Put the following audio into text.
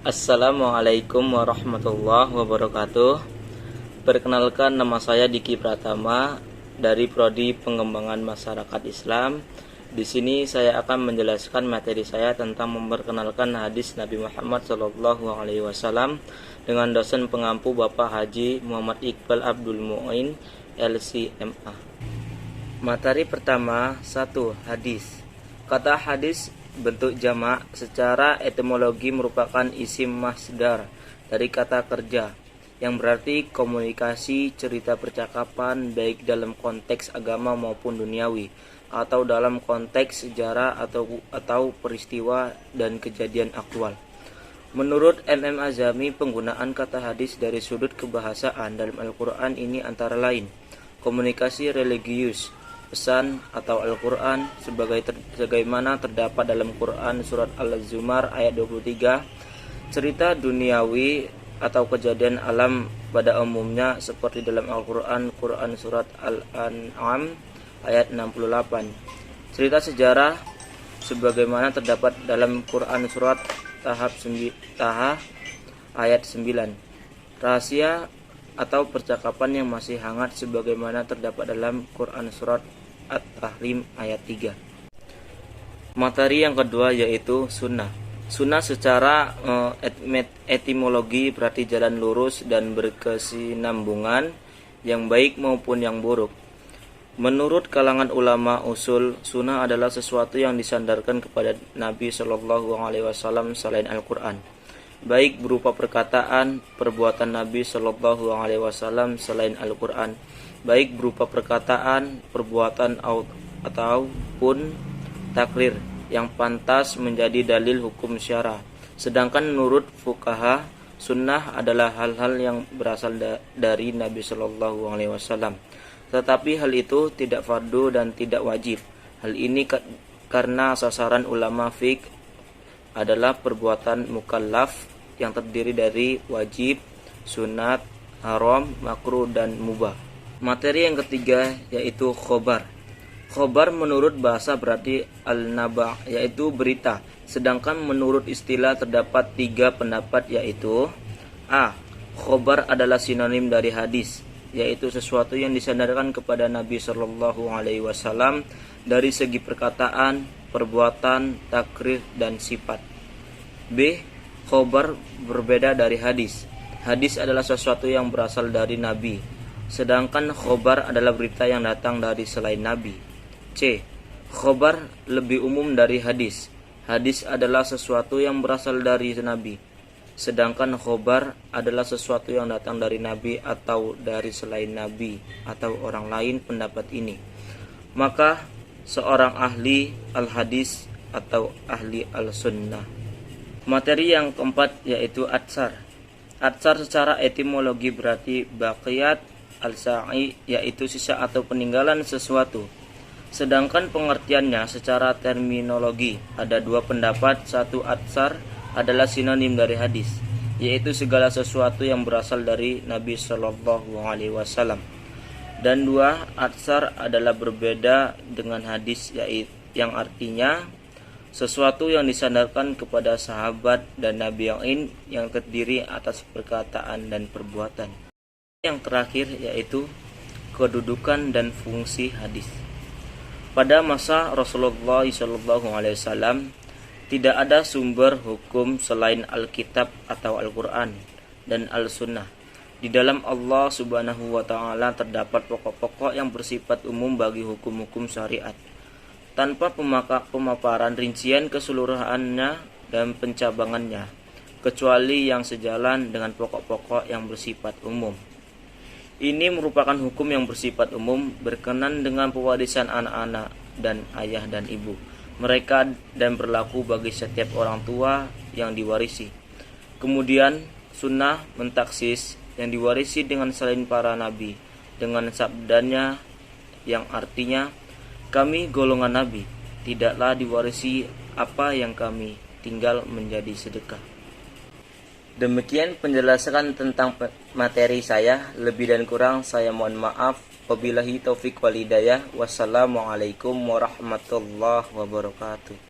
Assalamualaikum warahmatullahi wabarakatuh. Perkenalkan, nama saya Diki Pratama dari Prodi Pengembangan Masyarakat Islam. Di sini saya akan menjelaskan materi saya tentang memperkenalkan hadis Nabi Muhammad SAW dengan dosen pengampu Bapak Haji Muhammad Iqbal Abdul Mu'in, LCMA. Materi pertama, 1. Hadis. Kata hadis bentuk jamak secara etimologi merupakan isim masdar dari kata kerja yang berarti komunikasi, cerita percakapan baik dalam konteks agama maupun duniawi atau dalam konteks sejarah atau peristiwa dan kejadian aktual. Menurut MM Azami, penggunaan kata hadis dari sudut kebahasaan dalam Al-Quran ini antara lain komunikasi religius, pesan atau Al-Quran sebagaimana terdapat dalam Quran surat Al-Zumar ayat 23, cerita duniawi atau kejadian alam pada umumnya seperti dalam Al-Quran surat Al-An'am ayat 68, cerita sejarah sebagaimana terdapat dalam Quran surat Taha ayat 9, rahasia atau percakapan yang masih hangat sebagaimana terdapat dalam Quran surat At-Tahrim ayat 3. Materi yang kedua yaitu sunnah. Sunnah secara etimologi berarti jalan lurus dan berkesinambungan yang baik maupun yang buruk. Menurut kalangan ulama usul, sunnah adalah sesuatu yang disandarkan kepada Nabi SAW selain Al-Quran, baik berupa perkataan, perbuatan Nabi SAW selain Al-Quran, baik berupa perkataan, perbuatan ataupun takrir yang pantas menjadi dalil hukum syara. Sedangkan menurut fuqaha, sunnah adalah hal-hal yang berasal dari Nabi SAW. Tetapi hal itu tidak fardu dan tidak wajib. Hal ini karena sasaran ulama fiqh adalah perbuatan mukallaf yang terdiri dari wajib, sunat, haram, makruh, dan mubah. Materi yang ketiga yaitu khobar. Khobar menurut bahasa berarti al-naba, yaitu berita. Sedangkan menurut istilah terdapat 3 pendapat yaitu A. Khobar adalah sinonim dari hadis, yaitu sesuatu yang disandarkan kepada Nabi SAW dari segi perkataan, perbuatan, takrir, dan sifat. B. Khobar berbeda dari hadis. Hadis adalah sesuatu yang berasal dari Nabi, sedangkan khobar adalah berita yang datang dari selain Nabi. C. Khobar lebih umum dari hadis. Hadis adalah sesuatu yang berasal dari Nabi, sedangkan khobar adalah sesuatu yang datang dari Nabi atau dari selain Nabi atau orang lain pendapat ini. Maka seorang ahli al-hadis atau ahli al-sunnah. Materi yang keempat yaitu atsar. Atsar secara etimologi berarti baqiyat al-sa'i, yaitu sisa atau peninggalan sesuatu. Sedangkan pengertiannya secara terminologi ada 2 pendapat. 1. Atsar adalah sinonim dari hadis, yaitu segala sesuatu yang berasal dari Nabi SAW. Dan 2. Atsar adalah berbeda dengan hadis, yaitu yang artinya sesuatu yang disandarkan kepada sahabat dan Nabi yang terdiri atas perkataan dan perbuatan. Yang terakhir yaitu kedudukan dan fungsi hadis. Pada masa Rasulullah SAW tidak ada sumber hukum selain Alkitab atau Al-Quran dan Al-Sunnah. Di dalam Allah Subhanahu wa Ta'ala terdapat pokok-pokok yang bersifat umum bagi hukum-hukum syariat, tanpa pemaparan rincian keseluruhannya dan pencabangannya, kecuali yang sejalan dengan pokok-pokok yang bersifat umum. Ini merupakan hukum yang bersifat umum berkenan dengan pewarisan anak-anak dan ayah dan ibu mereka dan berlaku bagi setiap orang tua yang diwarisi. Kemudian sunnah mentaksis yang diwarisi dengan selain para nabi dengan sabdanya yang artinya, kami golongan nabi tidaklah diwarisi apa yang kami tinggal menjadi sedekah. Demikian penjelasan tentang materi saya. Lebih dan kurang saya mohon maaf. Wabillahi taufik wal hidayah. Wassalamualaikum warahmatullahi wabarakatuh.